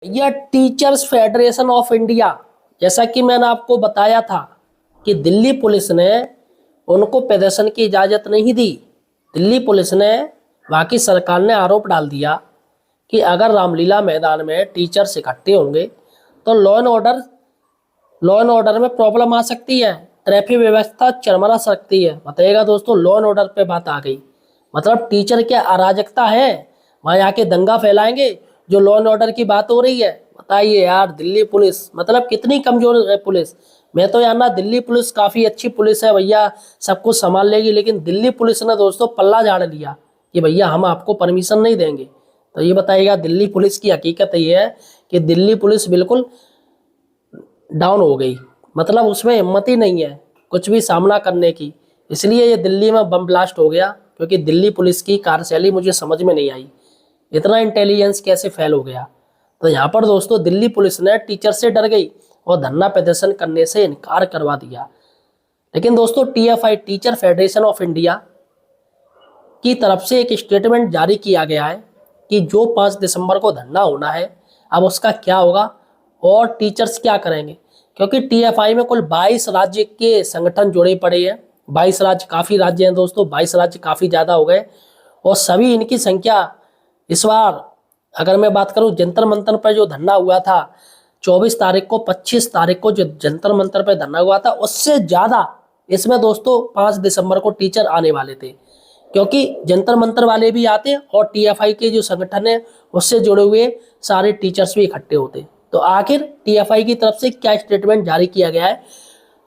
यह teachers federation of India, जैसा कि मैंने आपको बताया था कि दिल्ली पुलिस ने उनको प्रदर्शन की इजाज़त नहीं दी। दिल्ली पुलिस ने, वहाँ की सरकार ने आरोप डाल दिया कि अगर रामलीला मैदान में टीचर्स इकट्ठे होंगे तो लॉ एंड ऑर्डर में प्रॉब्लम आ सकती है, ट्रैफिक व्यवस्था चरमरा सकती है। बताइएगा दोस्तों, लॉ एंड ऑर्डर पे बात आ गई। मतलब टीचर क्या अराजकता है, वहाँ आके दंगा फैलाएंगे जो लॉ एंड ऑर्डर की बात हो रही है। बताइए यार, दिल्ली पुलिस मतलब कितनी कमजोर है पुलिस। मैं तो यार ना, दिल्ली पुलिस काफी अच्छी पुलिस है भैया, सब कुछ संभाल लेगी, लेकिन दिल्ली पुलिस ने दोस्तों पल्ला झाड़ लिया कि भैया हम आपको परमिशन नहीं देंगे। तो ये बताइएगा, दिल्ली पुलिस की हकीकत ये है कि दिल्ली पुलिस बिल्कुल डाउन हो गई। मतलब उसमें हिम्मत ही नहीं है कुछ भी सामना करने की। इसलिए ये दिल्ली में बम ब्लास्ट हो गया, क्योंकि दिल्ली पुलिस की कार्यशैली मुझे समझ में नहीं आई, इतना इंटेलिजेंस कैसे फेल हो गया। तो यहाँ पर दोस्तों दिल्ली पुलिस ने टीचर से डर गई और धरना प्रदर्शन करने से इनकार करवा दिया। लेकिन दोस्तों TFI, teacher federation of India की तरफ से एक स्टेटमेंट जारी किया गया है कि जो 5 दिसंबर को धरना होना है, अब उसका क्या होगा और टीचर्स क्या करेंगे। क्योंकि टीएफआई में कुल 22 राज्य के संगठन जुड़े पड़े हैं। 22 राज्य, काफ़ी राज्य हैं दोस्तों, 22 राज्य काफ़ी ज़्यादा हो गए। और सभी इनकी संख्या इस बार, अगर मैं बात करूं जंतर मंतर पर जो धरना हुआ था 24 तारीख को, 25 तारीख को जो जंतर मंतर पर धरना हुआ था, उससे ज़्यादा इसमें दोस्तों 5 दिसंबर को टीचर आने वाले थे। क्योंकि जंतर मंतर वाले भी आते और टीएफआई के जो संगठन है उससे जुड़े हुए सारे टीचर्स भी इकट्ठे होते। तो आखिर टीएफआई की तरफ से क्या स्टेटमेंट जारी किया गया है,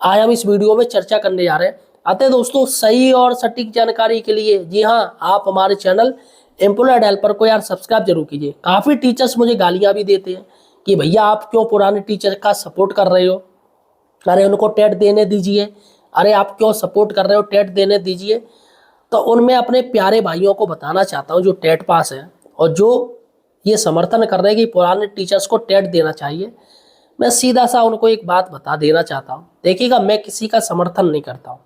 आज हम इस वीडियो में चर्चा करने जा रहे हैं। अतः दोस्तों, सही और सटीक जानकारी के लिए, जी हाँ, आप हमारे चैनल एम्प्लॉयड हेल्पर को यार सब्सक्राइब जरूर कीजिए। काफ़ी टीचर्स मुझे गालियाँ भी देते हैं कि भैया आप क्यों पुराने टीचर का सपोर्ट कर रहे हो, अरे उनको टेट देने दीजिए, अरे आप क्यों सपोर्ट कर रहे हो, टेट देने दीजिए। तो उनमें अपने प्यारे भाइयों को बताना चाहता हूँ जो टेट पास हैं और जो ये समर्थन कर रहे हैं कि पुराने टीचर्स को टेट देना चाहिए, मैं सीधा सा उनको एक बात बता देना चाहता हूँ। देखिएगा, मैं किसी का समर्थन नहीं करता हूँ,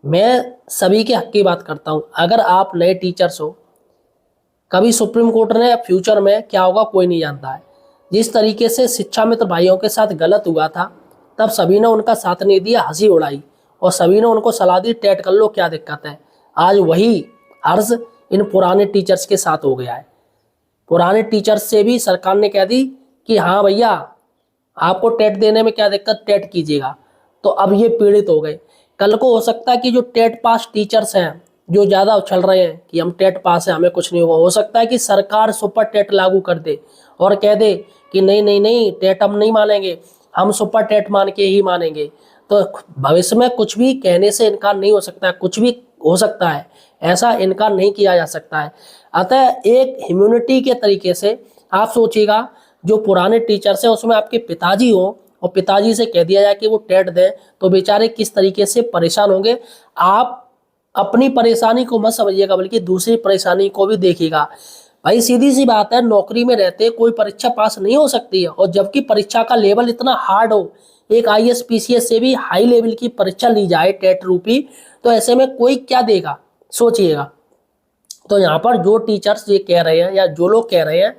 मैं सभी के हक की बात करता हूँ। अगर आप नए टीचर्स हो, कभी सुप्रीम कोर्ट ने फ्यूचर में क्या होगा कोई नहीं जानता है। जिस तरीके से शिक्षा मित्र भाइयों के साथ गलत हुआ था, तब सभी ने उनका साथ नहीं दिया, हंसी उड़ाई और सभी ने उनको सलाह दी टेट कर लो, क्या दिक्कत है। आज वही अर्ज इन पुराने टीचर्स के साथ हो गया है। पुराने टीचर्स से भी सरकार ने कह दी कि हाँ भैया, आपको टेट देने में क्या दिक्कत, टेट कीजिएगा। तो अब ये पीड़ित हो गए। कल को हो सकता है कि जो टेट पास टीचर्स हैं, जो ज़्यादा उछल रहे हैं कि हम टेट पास हैं हमें कुछ नहीं होगा, हो सकता है कि सरकार सुपर टेट लागू कर दे और कह दे कि नहीं नहीं नहीं, टेट हम नहीं मानेंगे, हम सुपर टेट मान के ही मानेंगे। तो भविष्य में कुछ भी कहने से इनकार नहीं हो सकता है, कुछ भी हो सकता है, ऐसा इनकार नहीं किया जा सकता है। अतः एक इम्यूनिटी के तरीके से आप सोचिएगा, जो पुराने टीचर्स हैं उसमें आपके पिताजी हो और पिताजी से कह दिया जाए कि वो टेट दें, तो बेचारे किस तरीके से परेशान होंगे। आप अपनी परेशानी को मत समझिएगा, बल्कि दूसरी परेशानी को भी देखिएगा। भाई सीधी सी बात है, नौकरी में रहते कोई परीक्षा पास नहीं हो सकती है, और जबकि परीक्षा का लेवल इतना हार्ड हो, एक आईएएस पीसीएस से भी हाई लेवल की परीक्षा ली जाए टेट रूपी, तो ऐसे में कोई क्या देगा, सोचिएगा। तो यहाँ पर जो टीचर्स ये कह रहे हैं या जो लोग कह रहे हैं,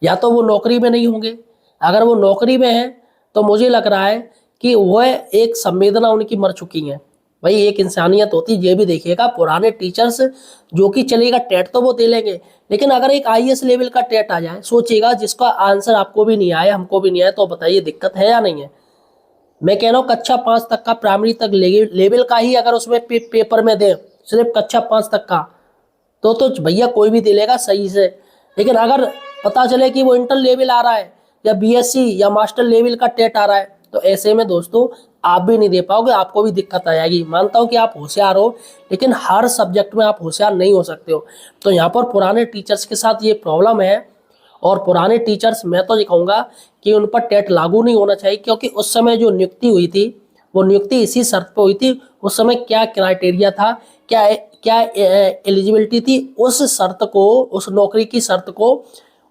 या तो वो नौकरी में नहीं होंगे। अगर वो नौकरी में है तो मुझे लग रहा है कि वह एक संवेदना उनकी मर चुकी है। भाई एक इंसानियत होती, ये भी देखिएगा, पुराने टीचर्स जो कि चलेगा टेट तो वो दे लेंगे, लेकिन अगर एक आईएएस लेवल का टेट आ जाए, सोचिएगा, जिसका आंसर आपको भी नहीं आया हमको भी नहीं आया, तो बताइए दिक्कत है या नहीं है। मैं कह रहा हूँ कक्षा 5 तक का, प्राइमरी तक लेवल का ही अगर उसमें पेपर में दे, सिर्फ कक्षा 5 तक का, तो भैया कोई भी दे लेगा सही से। लेकिन अगर पता चले कि वो इंटर लेवल आ रहा है या बीएससी या मास्टर लेवल का टेट आ रहा है, तो ऐसे में दोस्तों आप भी नहीं दे पाओगे, आपको भी दिक्कत आ जाएगी। मानता हूँ कि आप होशियार हो, लेकिन हर सब्जेक्ट में आप होशियार नहीं हो सकते हो। तो यहाँ पर पुराने टीचर्स के साथ ये प्रॉब्लम है। और पुराने टीचर्स, मैं तो ये कहूँगा कि उन पर टेट लागू नहीं होना चाहिए, क्योंकि उस समय जो नियुक्ति हुई थी वो नियुक्ति इसी शर्त पे हुई थी। उस समय क्या क्राइटेरिया था, क्या क्या एलिजिबिलिटी थी, उस शर्त को, उस नौकरी की शर्त को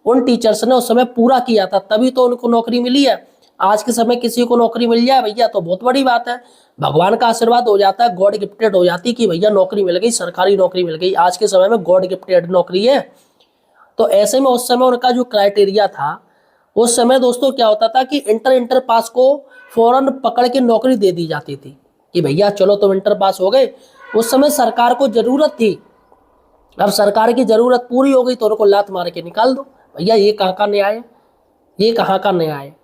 उन टीचर्स ने उस समय पूरा किया था, तभी तो उनको नौकरी मिली है। आज के समय किसी को नौकरी मिल जाए भैया तो बहुत बड़ी बात है, भगवान का आशीर्वाद हो जाता है, गॉड गिफ्टेड हो जाती कि भैया नौकरी मिल गई, सरकारी नौकरी मिल गई। आज के समय में गॉड गिफ्टेड नौकरी है। तो ऐसे में उस समय उनका जो क्राइटेरिया था उस समय दोस्तों क्या होता था कि इंटर पास को फौरन पकड़ के नौकरी दे दी जाती थी कि भैया चलो तुम इंटर पास हो गए। उस समय सरकार को जरूरत थी, अब सरकार की जरूरत पूरी हो गई तो उनको लात मार के निकाल दो। भैया ये कहाँ का न्याय है, ये कहाँ का न्याय है।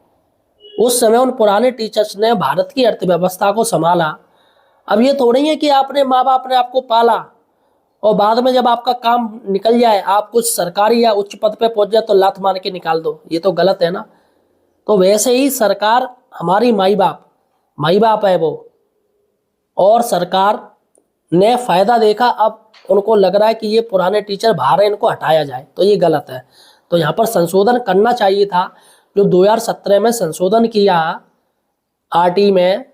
उस समय उन पुराने टीचर्स ने भारत की अर्थव्यवस्था को संभाला। अब ये थोड़ी है कि आपने माँ बाप ने आपको पाला और बाद में जब आपका काम निकल जाए, आप कुछ सरकारी या उच्च पद पे पहुंच जाए तो लात मार के निकाल दो, ये तो गलत है ना। तो वैसे ही सरकार हमारी माई बाप है वो, और सरकार ने फायदा देखा, अब उनको लग रहा है कि ये पुराने टीचर बाहर है, इनको हटाया जाए, तो ये गलत है। तो यहाँ पर संशोधन करना चाहिए था, जो 2017 में संशोधन किया आरटी में,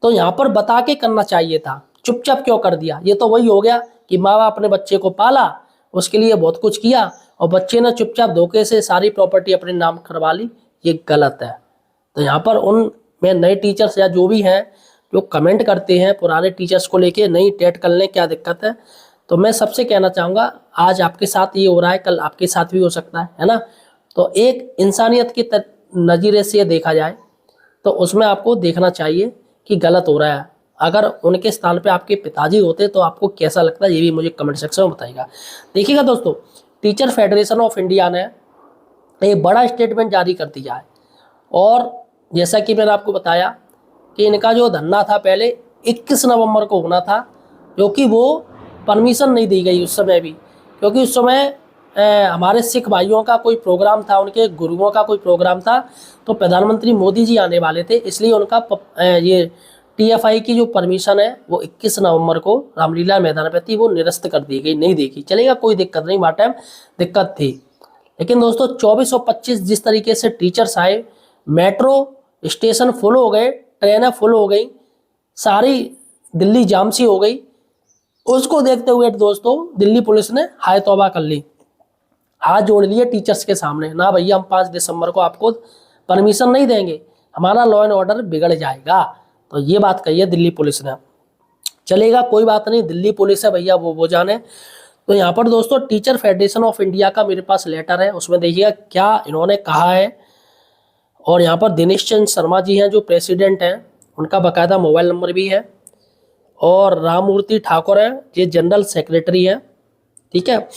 तो यहाँ पर बता के करना चाहिए था, चुपचाप क्यों कर दिया। ये तो वही हो गया कि माँ बाप अपने बच्चे को पाला, उसके लिए बहुत कुछ किया और बच्चे ने चुपचाप धोखे से सारी प्रॉपर्टी अपने नाम करवा ली, ये गलत है। तो यहाँ पर उन में नए टीचर्स या जो भी हैं जो कमेंट करते हैं पुराने टीचर्स को लेके, नहीं टेट कर लें, क्या दिक्कत है। तो मैं सबसे कहना चाहूँगा, आज आपके साथ ये हो रहा है, कल आपके साथ भी हो सकता है ना। तो एक इंसानियत के नज़रिए से देखा जाए तो उसमें आपको देखना चाहिए कि गलत हो रहा है। अगर उनके स्थान पे आपके पिताजी होते तो आपको कैसा लगता है, ये भी मुझे कमेंट सेक्शन में बताइएगा। देखिएगा दोस्तों, टीचर फेडरेशन ऑफ इंडिया ने एक बड़ा स्टेटमेंट जारी कर दिया है, और जैसा कि मैंने आपको बताया कि इनका जो धरना था पहले 21 नवंबर को होना था, क्योंकि वो परमिशन नहीं दी गई उस समय भी, क्योंकि उस समय हमारे सिख भाइयों का कोई प्रोग्राम था, उनके गुरुओं का कोई प्रोग्राम था, तो प्रधानमंत्री मोदी जी आने वाले थे, इसलिए उनका ये टीएफआई की जो परमिशन है वो 21 नवंबर को रामलीला मैदान पे थी, वो निरस्त कर दी गई, नहीं देखी। चलेगा, कोई दिक्कत नहीं, वहाँ टाइम दिक्कत थी। लेकिन दोस्तों 24 और 25 जिस तरीके से टीचर्स आए, मेट्रो स्टेशन फुल हो गए, ट्रेनें फुल हो गई, सारी दिल्ली जाम सी हो गई, उसको देखते हुए दोस्तों दिल्ली पुलिस ने हाय तौबा कर ली, हाथ जोड़ लिए टीचर्स के सामने, ना भैया हम 5 दिसंबर को आपको परमिशन नहीं देंगे, हमारा लॉ एंड ऑर्डर बिगड़ जाएगा। तो ये बात कही है दिल्ली पुलिस ने। चलेगा, कोई बात नहीं, दिल्ली पुलिस है भैया, वो जाने। तो यहाँ पर दोस्तों टीचर फेडरेशन ऑफ इंडिया का मेरे पास लेटर है, उसमें देखिएगा क्या इन्होंने कहा है। और यहाँ पर दिनेश चंद्र शर्मा जी हैं जो प्रेसिडेंट हैं, उनका बाकायदा मोबाइल नंबर भी है, और राममूर्ति ठाकुर हैं ये जनरल सेक्रेटरी हैं, ठीक है,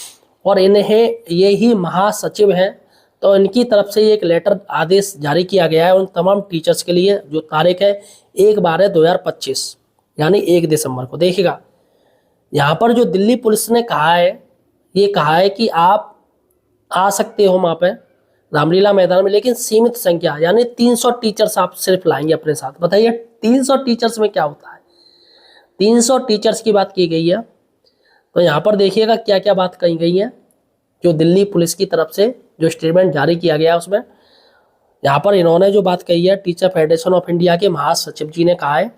और इन्हें ये ही महासचिव हैं। तो इनकी तरफ से एक लेटर आदेश जारी किया गया है उन तमाम टीचर्स के लिए, जो तारीख है 1/12/2025 यानी 1 दिसंबर को। देखिएगा यहाँ पर जो दिल्ली पुलिस ने कहा है, ये कहा है कि आप आ सकते हो वहाँ पे रामलीला मैदान में, लेकिन सीमित संख्या, यानी 300 टीचर्स आप सिर्फ लाएंगे अपने साथ। बताइए 300 टीचर्स में क्या होता है, 300 टीचर्स की बात की गई है। तो यहाँ पर देखिएगा क्या क्या बात कही गई है, जो दिल्ली पुलिस की तरफ से जो स्टेटमेंट जारी किया गया उसमें। यहाँ पर इन्होंने जो बात कही है, टीचर फेडरेशन ऑफ इंडिया के महासचिव जी ने कहा है,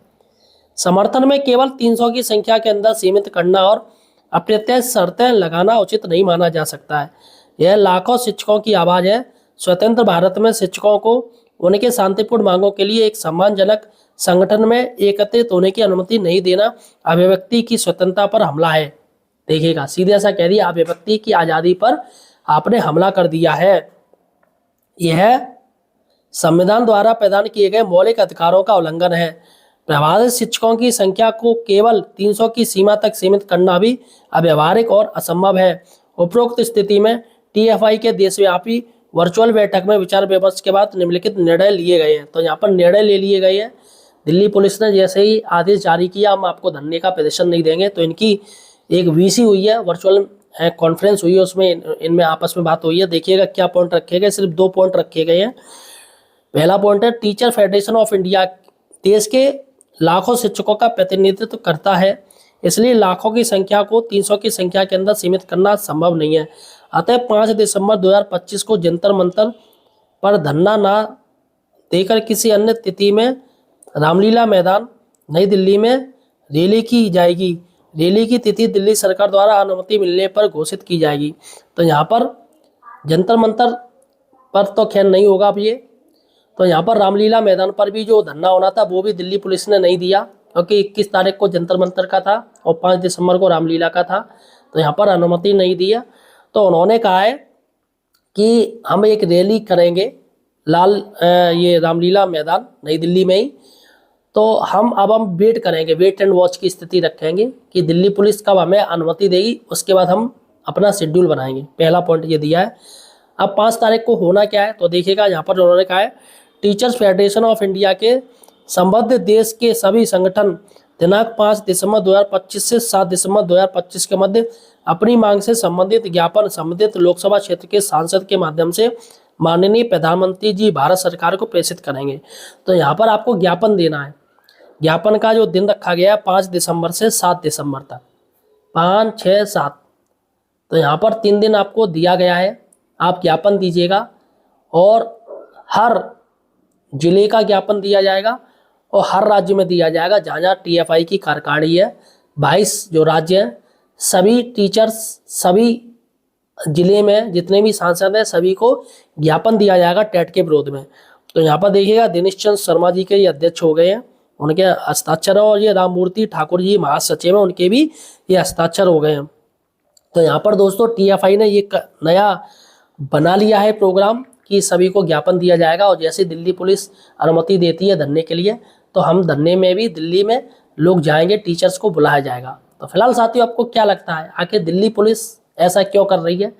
समर्थन में केवल 300 की संख्या के अंदर सीमित करना और अप्रत्यय शर्तें लगाना उचित नहीं माना जा सकता है। यह लाखों शिक्षकों की आवाज़ है। स्वतंत्र भारत में शिक्षकों को उनके शांतिपूर्ण मांगों के लिए एक सम्मानजनक संगठन में एकत्रित होने की अनुमति नहीं देना अभिव्यक्ति की स्वतंत्रता पर हमला है। देखिएगा सीधे ऐसा कह दिया, अभिव्यक्ति की आज़ादी पर आपने हमला कर दिया है। यह संविधान द्वारा प्रदान किए गए मौलिक अधिकारों का उल्लंघन है। प्रभावित शिक्षकों की संख्या को केवल 300 की सीमा तक सीमित करना भी अव्यवहारिक और असंभव है। उपरोक्त स्थिति में टीएफआई के देशव्यापी वर्चुअल बैठक में विचार विमर्श के बाद निम्नलिखित निर्णय लिए गए हैं। तो यहाँ पर निर्णय ले लिए गए हैं। दिल्ली पुलिस ने जैसे ही आदेश जारी किया, हम आपको धरने का प्रदर्शन नहीं देंगे, तो इनकी एक वीसी हुई है, वर्चुअल कॉन्फ्रेंस हुई है, उसमें इनमें आपस में बात हुई है। देखिएगा क्या पॉइंट रखे गए, सिर्फ 2 पॉइंट रखे गए हैं। पहला पॉइंट है, टीचर फेडरेशन ऑफ इंडिया देश के लाखों शिक्षकों का प्रतिनिधित्व करता है, इसलिए लाखों की संख्या को 300 की संख्या के अंदर सीमित करना संभव नहीं है। अतः 5 दिसंबर 2025 को जंतर मंतर पर धरना ना देकर किसी अन्य तिथि में रामलीला मैदान नई दिल्ली में रैली की जाएगी। रैली की तिथि दिल्ली सरकार द्वारा अनुमति मिलने पर घोषित की जाएगी। तो यहाँ पर जंतर मंतर पर तो खैर नहीं होगा अब ये, तो यहाँ पर रामलीला मैदान पर भी जो धरना होना था वो भी दिल्ली पुलिस ने नहीं दिया, क्योंकि 21 तारीख को जंतर मंतर का था और 5 दिसंबर को रामलीला का था, तो यहाँ पर अनुमति नहीं दिया। तो उन्होंने कहा है कि हम एक रैली करेंगे ये रामलीला मैदान नई दिल्ली में ही। तो हम वेट करेंगे, वेट एंड वॉच की स्थिति रखेंगे कि दिल्ली पुलिस कब हमें अनुमति देगी, उसके बाद हम अपना शेड्यूल बनाएंगे। पहला पॉइंट ये दिया है। अब 5 तारीख को होना क्या है, तो देखिएगा यहाँ पर उन्होंने कहा है टीचर्स फेडरेशन ऑफ इंडिया के संबद्ध देश के सभी संगठन दिनांक 5 दिसंबर 2025 से 7 दिसंबर 2025 के मध्य अपनी मांग से संबंधित ज्ञापन संबंधित लोकसभा क्षेत्र के सांसद के माध्यम से माननीय प्रधानमंत्री जी भारत सरकार को प्रेषित करेंगे। तो यहाँ पर आपको ज्ञापन देना है। ज्ञापन का जो दिन रखा गया है 5 दिसंबर से 7 दिसंबर तक, 5, 6, 7, तो यहाँ पर 3 दिन आपको दिया गया है। आप ज्ञापन दीजिएगा और हर जिले का ज्ञापन दिया जाएगा और हर राज्य में दिया जाएगा जहाँ जहाँ टीएफआई की कार्यकारिणी है। 22 जो राज्य हैं, सभी टीचर्स, सभी जिले में जितने भी सांसद हैं सभी को ज्ञापन दिया जाएगा टेट के विरोध में। तो यहाँ पर देखिएगा दिनेश चंद्र शर्मा जी के ये अध्यक्ष हो गए हैं, उनके हस्ताक्षर है, और ये राममूर्ति ठाकुर जी महासचिव हैं, उनके भी ये हस्ताक्षर हो गए हैं। तो यहाँ पर दोस्तों टीएफआई ने ये नया बना लिया है प्रोग्राम कि सभी को ज्ञापन दिया जाएगा, और जैसे दिल्ली पुलिस अनुमति देती है धरने के लिए तो हम धरने में भी दिल्ली में लोग जाएंगे, टीचर्स को बुलाया जाएगा। तो फिलहाल साथियों आपको क्या लगता है, आखिर दिल्ली पुलिस ऐसा क्यों कर रही है,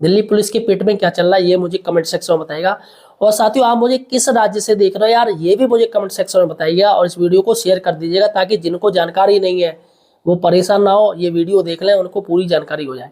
दिल्ली पुलिस के पेट में क्या चल रहा है, ये मुझे कमेंट सेक्शन में बताइएगा। और साथियों आप मुझे किस राज्य से देख रहे हो यार, ये भी मुझे कमेंट सेक्शन में बताइएगा, और इस वीडियो को शेयर कर दीजिएगा ताकि जिनको जानकारी नहीं है वो परेशान ना हो, ये वीडियो देख लें, उनको पूरी जानकारी हो जाए।